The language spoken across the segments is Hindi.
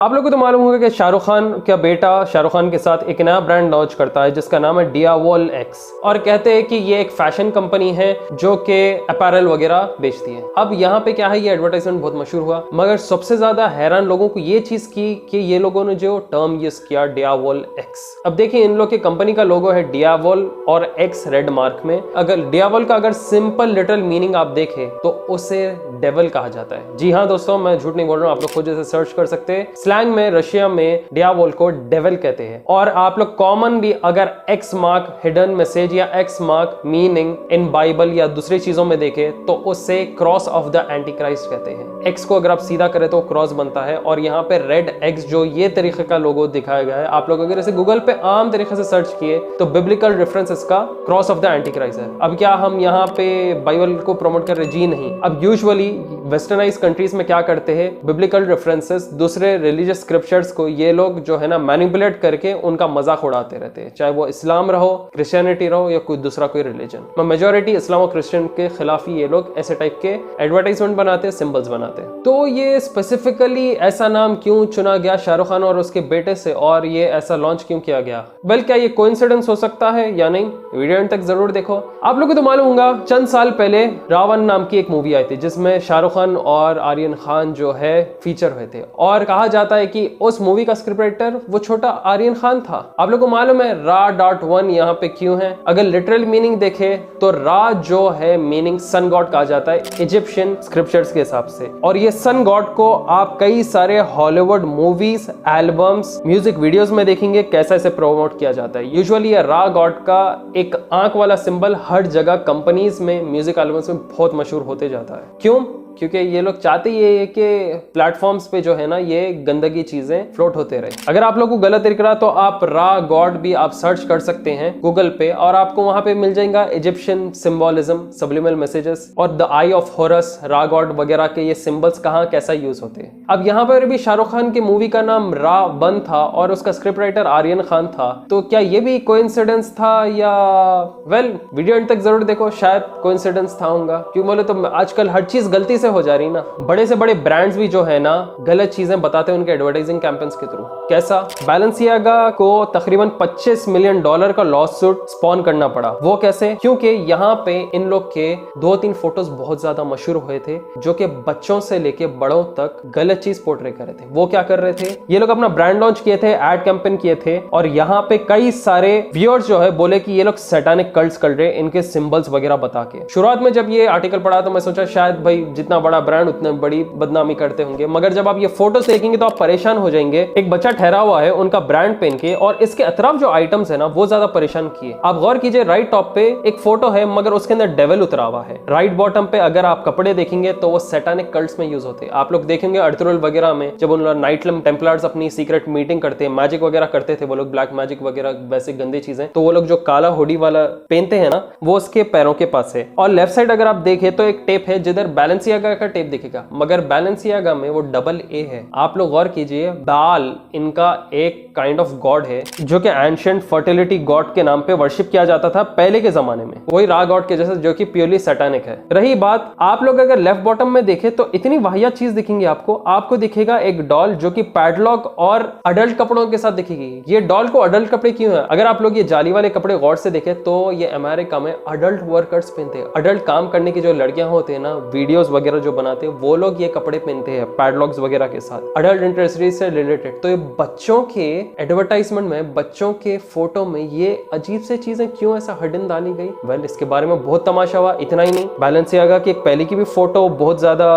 आप लोगों को तो मालूम होगा कि शाहरुख खान का बेटा शाहरुख खान के साथ एक नया ब्रांड लॉन्च करता है जिसका नाम है डियावॉल एक्स, और कहते हैं कि ये एक फैशन कंपनी है जो कि अपैरल वगैरह बेचती है। अब यहाँ पे क्या है, ये एडवर्टाइजमेंट बहुत मशहूर हुआ, मगर सबसे ज्यादा हैरान लोगों को ये चीज की कि ये लोगों ने जो टर्म यूज किया डियावॉल एक्स। अब देखिए, इन लोग की कंपनी का लोगो है डियावॉल और एक्स रेड मार्क में। अगर डियावॉल का अगर सिंपल लिटरल मीनिंग आप देखें तो उसे डेविल कहा जाता है। जी हाँ दोस्तों, मैं झूठ नहीं बोल रहा हूँ, आप लोग खुद जैसे सर्च कर सकते हैं। स्लैंग में रशिया में डियावोल को डेविल कहते हैं। और आप लोग कॉमन भी अगर एक्स मार्क हिडन मैसेज या x mark meaning in Bible या दूसरी चीजों में देखें तो उससे cross of the anti Christ कहते हैं। एक्स को अगर आप सीधा करें तो क्रॉस बनता है, और यहाँ पे रेड एक्स जो ये तरीके का लोगो दिखाया गया है, आप लोग अगर इसे गूगल पे आम तरीके से सर्च किए तो बिब्लिकल रेफरेंस इसका cross of the anti Christ है। अब क्या हम यहाँ पे बाइबल को प्रमोट कर रहे? जी नहीं। अब यूजुअली वेस्टर्नाइज कंट्रीज में क्या करते हैं, बिब्लिकल रेफरेंसेस दूसरे रिलीजियस स्क्रिप्चर्स को ये लोग जो है ना मैनिपुलेट करके उनका मजाक उड़ाते रहते हैं, चाहे वो इस्लाम रहो, क्रिश्चियनिटी रहो या कोई दूसरा कोई रिलीजन। मेजॉरिटी इस्लाम और क्रिश्चियन के खिलाफ ही ये लोग ऐसे टाइप के एडवर्टाइजमेंट बनाते हैं, सिंबल्स बनाते हैं। तो ये स्पेसिफिकली ऐसा नाम क्यों चुना गया शाहरुख खान और उसके बेटे से, और ये ऐसा लॉन्च क्यों किया गया? वेल, क्या ये कोइंसिडेंस हो सकता है या नहीं? वीडियो एंड तक जरूर देखो। आप लोगों को तो मालूम होगा, चंद साल पहले रावण नाम की एक मूवी आई थी जिसमें शाहरुख खान और आर्यन खान जो है फीचर हुए थे, और कहा जाता है कि उस मूवी का स्क्रिप्ट राइटर वो छोटा आर्यन खान था। आप लोगों को मालूम है रा.1 यहाँ पे क्यों है? अगर लिटरल मीनिंग देखे तो रा जो है मीनिंग सन गॉड कहा जाता है इजिप्शियन स्क्रिप्चर्स के हिसाब से, और ये सन गॉड को आप कई सारे Hollywood movies, albums, music videos में देखेंगे कैसा इसे प्रमोट किया जाता है। यूजुअली ये रा गॉड का एक आंख वाला सिंबल हर जगह कंपनीज में, म्यूजिक एल्बम्स में बहुत मशहूर होते जाता है। क्यों? क्योंकि ये लोग चाहते ये है कि प्लेटफॉर्म्स पे जो है ना ये गंदगी चीजें फ्लोट होते रहे। अगर आप लोगों को गलत दिख रहा तो आप रा गॉड भी आप सर्च कर सकते हैं गूगल पे, और आपको वहां पे मिल जाएगा इजिप्शियन सिंबोलिज्म, सब्लिमिनल मैसेजेस और द आई ऑफ हॉरस, रा गॉड वगैरह के ये सिंबल्स कहाँ कैसा यूज होते हैं। अब यहाँ पर भी शाहरुख खान की मूवी का नाम रा.1 था और उसका स्क्रिप्ट राइटर आर्यन खान था, तो क्या ये भी कोइंसिडेंस था या? वेल, वीडियो एंड तक जरूर देखो, शायद कोइंसिडेंस था होगा। क्यों बोले तो आजकल हर चीज गलती से हो जा रही ना। बड़े से बड़े ब्रांड्स भी जो है ना गलत चीजें बताते हैं उनके एडवर्टाइजिंग कैंपेन्स के थ्रू। कैसा? बैलेंसियागा को तकरीबन $25 मिलियन का लॉस सूट स्पॉन करना पड़ा। वो कैसे? क्योंकि यहाँ पे इन लोग के 2-3 फोटोज बहुत ज्यादा मशहूर हुए थे जो कि बच्चों से लेके बड़ों तक गलत चीज पोर्ट्रे कर रहे थे। वो क्या कर रहे थे, ये लोग अपना ब्रांड लॉन्च किए थे, एड कैंपेन किए थे, और यहाँ पे कई सारे व्यूअर्स जो है बोले कि ये लोग सैटानिक कल्ट्स कर रहे हैं इनके सिंबल्स वगैरह बता के। शुरुआत में जब ये आर्टिकल पढ़ा तो मैं सोचा शायद भाई जितना बड़ा ब्रांड उतने बड़ी बदनामी करते होंगे, मगर जब आप ये फोटोस देखेंगे तो आप परेशान हो जाएंगे। एक बच्चा ठहरा हुआ है उनका ब्रांड पहन के, और इसके अतराफ जो आइटम्स है ना वो ज्यादा परेशान किए। आप गौर कीजिए, राइट टॉप पे एक फोटो है मगर उसके अंदर डेविल उतरा हुआ है। राइट बॉटम पे अगर आप कपड़े देखेंगे तो वो सैटानिक कल्ट्स में यूज होते हैं। आप लोग देखेंगे अर्तुरुल वगैरह में जब उन नाइट टेम्पलर्स अपनी सीक्रेट मीटिंग करते हैं, मैजिक वगैरह करते थे वो लोग, ब्लैक मैजिक वगैरह वैसे गंदी चीजें, तो वो लोग जो काला हुडी वाला पहनते हैं ना वो उसके पैरों के पास है। और लेफ्ट साइड अगर आप देखें तो एक टेप है जिधर बैलेंसियागा का टेप दिखेगा, मगर बैलेंसियागा में वो AA है। आप लोग गौर कीजिए, बाल इनका एक काइंड ऑफ गॉड है जो कि एंशिएंट फर्टिलिटी गॉड के नाम पे वर्शिप किया जाता था पहले के जमाने में, वही रा गॉड के जैसे जो कि प्योरली सैटानिक है। रही बात, आप लोग अगर लेफ्ट बॉटम में देखें तो इतनी वाहियात चीज दिखेंगी आपको दिखेगा एक डॉल जो कि पैडलॉक और अडल्ट कपड़ों के साथ दिखेगी। ये डॉल को अडल्ट कपड़े क्यों है? अगर आप लोग ये जाली वाले कपड़े गौर से देखें तो ये अमेरिका में अडल्ट वर्कर्स पहनते हैं। अडल्ट काम करने की जो लड़कियां होते हैं ना, वीडियोस वगैरह जो बनाते हैं, वो लोग ये कपड़े पहनते हैं पैडलॉक्स वगैरह के साथ, अडल्ट इंडस्ट्री से रिलेटेड। तो ये बच्चों के एडवर्टाइजमेंट में, बच्चों के फोटो में ये अजीब से चीजें क्यों ऐसा हडन डाली गई? वेल, इसके बारे में बहुत तमाशा हुआ। इतना ही नहीं, बैलेंसियागा की एक पहले की भी फोटो बहुत ज्यादा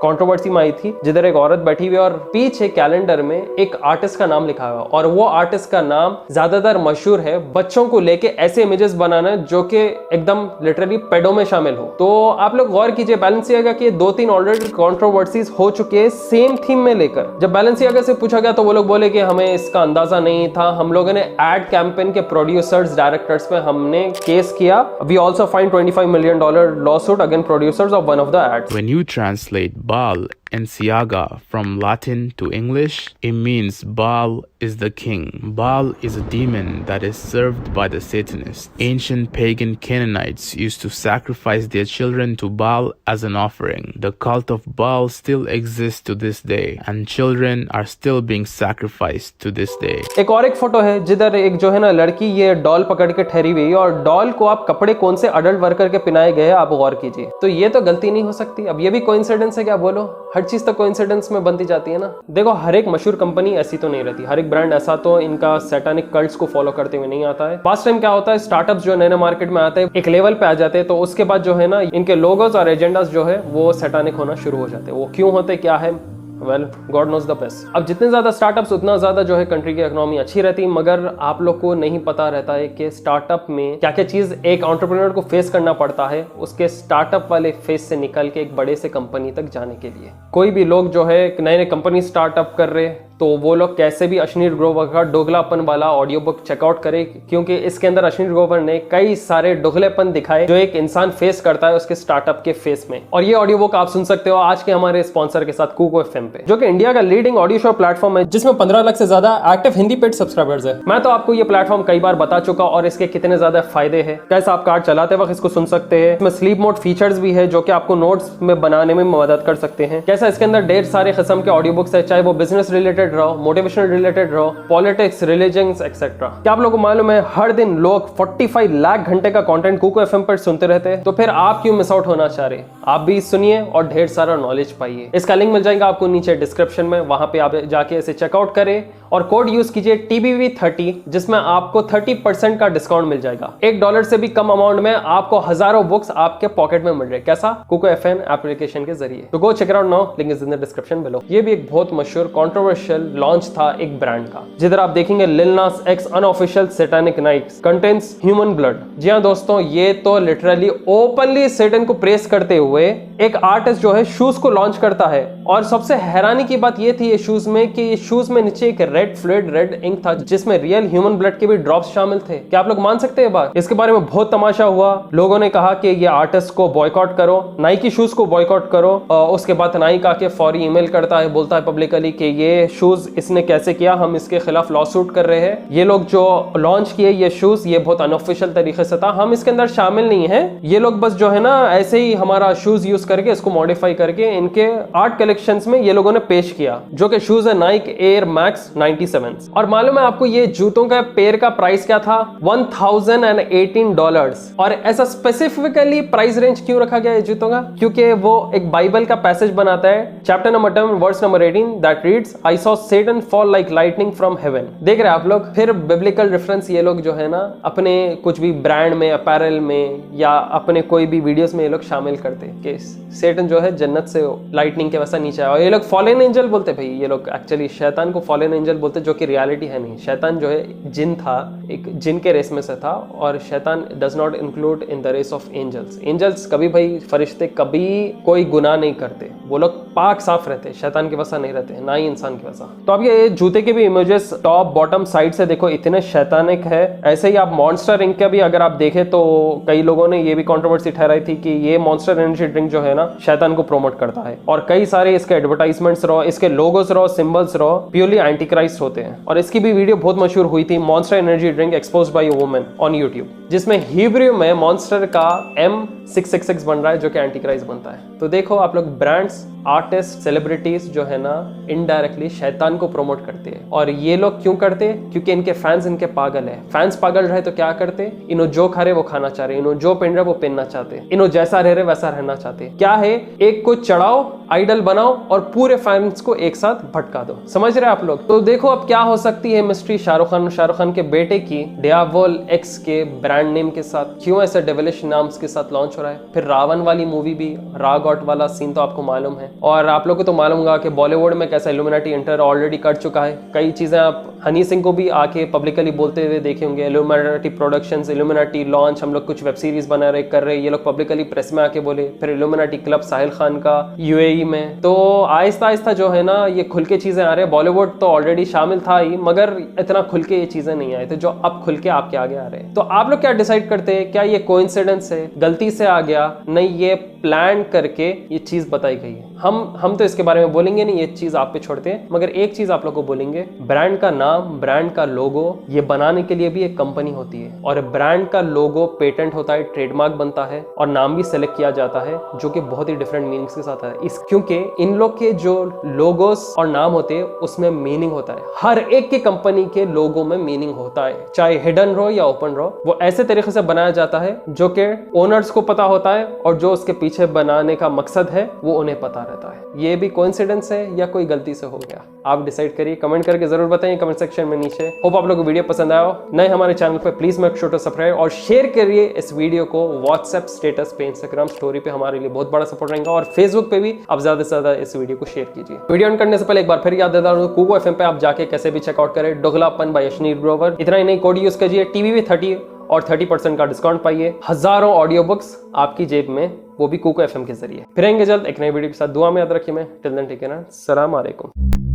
कंट्रोवर्सी में आई थी जिधर एक औरत बैठी हुई और पीछे कैलेंडर में एक आर्टिस्ट का नाम लिखा हुआ, और वो आर्टिस्ट का नाम ज्यादातर मशहूर है बच्चों को लेके ऐसे इमेजेस बनाना जो कि एकदम लिटरली पेडो में शामिल हो। तो आप लोग गौर कीजिए, बैलेंसियागा के 2-3 ऑलरेडी कंट्रोवर्सीज हो चुके हैं सेम थीम में लेकर। जब बैलेंसियागा से पूछा गया तो वो लोग बोले कि हमें इसका अंदाजा नहीं था, हम लोगों ने एड कैंपेन के प्रोड्यूसर्स, डायरेक्टर्स पे हमने केस किया। We also find $25 million lawsuit against producers of one of the ads. When you translate Baal Ensiaga from Latin to English, it means Baal is the king. Baal is a demon that is served by the Satanists. Ancient pagan Canaanites used to sacrifice their children to Baal as an offering. The cult of Baal still exists to this day, and children are still being sacrificed to this day. एक और एक फोटो है जिधर एक जो है ना लड़की ये डॉल पकड़ के ठहरी हुई है, और डॉल को आप कपड़े कौन से अडल्ट वर्कर के पहनाए गए हैं आप गौर कीजिए। तो ये तो गलती नहीं हो सकती। अब ये भी कोइंसिडेंस है क्या? बोलो, हर चीज तो कोइंसिडेंस में बनती जाती है ना। देखो, हर एक मशहूर कंपनी ऐसी तो नहीं रहती, हर एक ब्रांड ऐसा तो इनका सैटानिक कल्ट्स को फॉलो करते हुए नहीं आता है। पास्ट टाइम क्या होता है, स्टार्टअप्स जो नए मार्केट में आते हैं एक लेवल पे आ जाते हैं, तो उसके बाद जो है ना इनके लोगोस और एजेंडास जो है वो सैटानिक होना शुरू हो जाते हैं। वो क्यों होते, क्या है, well God knows the best. अब जितने ज्यादा स्टार्टअप्स उतना ज्यादा जो है कंट्री की इकोनॉमी अच्छी रहती, मगर आप लोग को नहीं पता रहता है कि स्टार्टअप में क्या क्या चीज एक एंटरप्रेन्योर को फेस करना पड़ता है उसके स्टार्टअप वाले फेस से निकल के एक बड़े से कंपनी तक जाने के लिए। कोई भी लोग जो है नए नए कंपनी स्टार्टअप कर रहे, तो वो लोग कैसे भी अश्नीर ग्रोवर का दोगलापन वाला ऑडियो बुक चेकआउट करे, क्योंकि इसके अंदर अश्नीर ग्रोवर ने कई सारे दोगलेपन दिखाए जो एक इंसान फेस करता है उसके स्टार्टअप के फेस में। और ये ऑडियो बुक आप सुन सकते हो आज के हमारे स्पॉन्सर के साथ कुको एफएम पे, जो कि इंडिया का लीडिंग ऑडियो शो प्लेटफॉर्म है जिसमें 15 लाख से ज्यादा एक्टिव हिंदी पेड सब्सक्राइबर्स है। मैं तो आपको ये प्लेटफॉर्म कई बार बता चुका और इसके कितने ज्यादा फायदे हैं, कैसे आप कार चलाते वक्त इसको सुन सकते हैं। इसमें स्लीप मोड फीचर्स भी है जो कि आपको नोट्स में बनाने में मदद कर सकते हैं। कैसा इसके अंदर ढेर सारे किस्म के ऑडियो बुक्स है, चाहे वो बिजनेस रिलेटेड रहो, मोटिवेशनल रिलेटेड रहो, पॉलिटिक्स, रिलीजन्स एक्सेट्रा। क्या आप लोगों को मालूम है हर दिन लोग 45 लाख घंटे का कंटेंट कुको एफएम पर सुनते रहते हैं, तो फिर आप क्यों मिस आउट होना चाह रहे? आप भी सुनिए और ढेर सारा नॉलेज पाइए। इसका लिंक मिल जाएगा आपको नीचे डिस्क्रिप्शन में, वहां पे आप जाके इसे चेकआउट करें और कोड यूज कीजिए TBV30 जिसमें आपको 30% का डिस्काउंट मिल जाएगा। $1 से भी कम अमाउंट में आपको हजारों बुक्स आपके पॉकेट में मिल रहे। कैसा? कुको एफएम एप्लीकेशन के जरिए। तो go check it out now, link is in the description below. ये भी एक बहुत मशहूर कंट्रोवर्शियल लॉन्च था एक ब्रांड का, जिधर आप देखेंगे Lil Nas X unofficial satanic Nikes contains human blood. जी हाँ दोस्तों, ये तो लिटरली ओपनली सैटन को प्रेस करते हुए एक आर्टिस्ट जो है शूज को लॉन्च करता है। और सबसे हैरानी की बात ये थी ये शूज में कि ये शूज में नीचे एक रेड फ्लूइड रेड इंक था जिसमें रियल ह्यूमन ब्लड के भी ड्रॉप्स शामिल थे। क्या आप लोग मान सकते हैं बात? इसके बारे में बहुत तमाशा हुआ, लोगों ने कहा कि ये आर्टिस्ट को बॉयकॉट करो, नाइकी शूज को बॉयकॉट करो। उसके बाद नाइक आके फौरी ईमेल करता है, बोलता है पब्लिकली कि ये शूज इसने कैसे किया, हम इसके खिलाफ लॉ सूट कर रहे हैं। ये लोग जो लॉन्च किए ये शूज ये बहुत अनऑफिशियल तरीके से था, हम इसके अंदर शामिल नहीं है। ये लोग बस जो है ना ऐसे ही हमारा शूज यूज करके इसको मॉडिफाई करके इनके आर्ट कलेक्शंस में ये लोगों ने पेश किया, जो कि शूज है नाइक एयर मैक्स 97। और मालूम है आपको ये जूतों का पेयर का प्राइस क्या था? $1018। और ऐसा स्पेसिफिकली प्राइस रेंज क्यों रखा गया है जूतों का? क्योंकि वो एक बाइबल का पैसेज बनाता है, chapter number 10 verse number 18 that reads I saw Satan fall like lightning from heaven. देख रहे हैं आप लोग? फिर बिब्लिकल रेफरेंस ये लोग जो है ना अपने कुछ भी ब्रांड में, अपैरल में या अपने कोई भी वीडियोस में ये लोग शामिल करते कि सैटन जो है जन्नत से लाइटनिंग के वैसा नीचे आया। और ये लोग फॉलन एंजल बोलते, भाई ये लोग एक्चुअली शैतान को फॉलन एंजल बोलते, जो कि रियलिटी है नहीं। शैतान जो है जिन था, एक जिन के रेस में से था, और शैतान does not include in the race of angels. Angels कभी भाई फरिश्ते कभी कोई गुनाह नहीं करते, वो लोग पाक साफ रहते, शैतान के वैसा नहीं रहते, ना ही इंसान के वैसा। तो अब ये जूते के भी इमेजेस टॉप बॉटम साइड से देखो इतने शैतानिक है। ऐसे ही आप मॉन्स्टर इंक का भी अगर आप देखें तो कई लोगों ने ये भी कंट्रोवर्सी ठहराई थी कि ये मॉन्स्टर एनर्जी ड्रिंक जो है ना शैतान को प्रमोट करता है, और कई सारे इसके एडवर्टाइजमेंट्स रहो, इसके लोगोस रहो, सिंबल्स रहो, प्योरली एंटी क्राइस्ट होते हैं। और इसकी भी वीडियो बहुत मशहूर हुई थी, monster energy drink exposed by a woman on YouTube, जिसमें हिब्रू में मॉन्स्टर का M666 बन रहा है जो कि एंटी क्राइस्ट बनता है। तो देखो आप लोग, ब्रांड्स, आर्टिस्ट, सेलिब्रिटीज जो है ना इनडायरेक्टली शैतान को प्रमोट करते हैं। और ये लोग क्यों करते हैं? क्योंकि इनके फैंस इनके पागल है। फैंस पागल रहे तो क्या करते? इन्हों जो खा रहे वो खाना चाह रहे, इन्हों जो पहन रहे वो पहनना चाहते, इन्हों जैसा रह रहे वैसा रहना चाहते। क्या है? एक को चढ़ाओ, आइडल बनाओ और पूरे फैंस को एक साथ भटका दो। समझ रहे आप लोग? तो देखो अब क्या हो सकती है मिस्ट्री शाहरुख खान के बेटे की डियावोल एक्स के ब्रांड नेम के साथ, क्यों ऐसे डेविलिश नाम्स के साथ लॉन्च हो रहा है। फिर रावण वाली मूवी भी, रा गॉट वाला सीन तो आपको मालूम है। और आप लोगों को तो मालूम होगा कि बॉलीवुड में कैसा इल्यूमिनाटी इंटर ऑलरेडी कर चुका है। कई चीजें आप हनी सिंह को भी आके पब्लिकली बोलते हुए देखे होंगे, इल्यूमिनाटी प्रोडक्शंस, इल्यूमिनाटी लॉन्च, हम लोग कुछ वेब सीरीज बना रहे कर रहे, ये लोग पब्लिकली प्रेस में आके बोले। फिर इल्यूमिनाटी क्लब साहिल खान का यूएई में। तो आहिस्ता आहिस्ता जो है ना ये खुल के चीजें आ रहे हैं। बॉलीवुड तो ऑलरेडी शामिल था ही, मगर इतना खुल के ये चीजें नहीं आए थे जो अब खुल के आपके आगे आ रहे हैं। तो आप लोग क्या डिसाइड करते हैं, क्या ये कोइंसिडेंस है, गलती से आ गया, नहीं ये प्लान करके ये चीज बताई गई है? हम तो इसके बारे में बोलेंगे नहीं, ये चीज आप पे छोड़ते हैं, मगर एक चीज आप लोग को बोलेंगे, ब्रांड का नाम, ब्रांड का लोगो ये बनाने के लिए भी एक कंपनी होती है, और ब्रांड का लोगो पेटेंट होता है, ट्रेडमार्क बनता है, और नाम भी सेलेक्ट किया जाता है जो कि बहुत ही डिफरेंट मीनिंग्स के साथ है। इस क्योंकि इन लोग के जो लोगोस और नाम होते हैं उसमें मीनिंग होता है। हर एक की कंपनी के लोगो में मीनिंग होता है, चाहे हिडन रहो या ओपन रहो। वो ऐसे तरीके से बनाया जाता है जो कि ओनर्स को पता होता है, और जो उसके पीछे बनाने का मकसद है वो उन्हें पता रहता है। ये भी कोइंसिडेंस है या कोई गलती से हो गया? आप डिसाइड करिए, कमेंट करके जरूर बताइए कमेंट सेक्शन में नीचे। होप आप लोगों को वीडियो पसंद आया हो। नए हमारे चैनल पे please make sure to subscribe और शेयर करिए इस वीडियो को व्हाट्सएप स्टेटस पे, इंस्टाग्राम स्टोरी पे, हमारे लिए बहुत बड़ा सपोर्ट रहेगा। और फेसबुक पे भी आप ज्यादा से ज्यादा इस वीडियो को शेयर कीजिए। वीडियो एंड करने से पहले एक बार फिर याद देता हूं, कुको एफएम पे आप जाके कैसे भी चेकआउट करें दोगलापन बाय यशनीर ग्रोवर। इतना ही नहीं, कोड यूज कीजिए टीवी 30 और 30% का डिस्काउंट पाइए। हजारों ऑडियो बुक्स आपकी जेब में, वो भी कुको एफएम के जरिए। फिर आएंगे जल्द एक नई वीडियो के साथ। दुआ में याद रखिए। मैं टिल देन टेक केयर, अस्सलाम वालेकुम।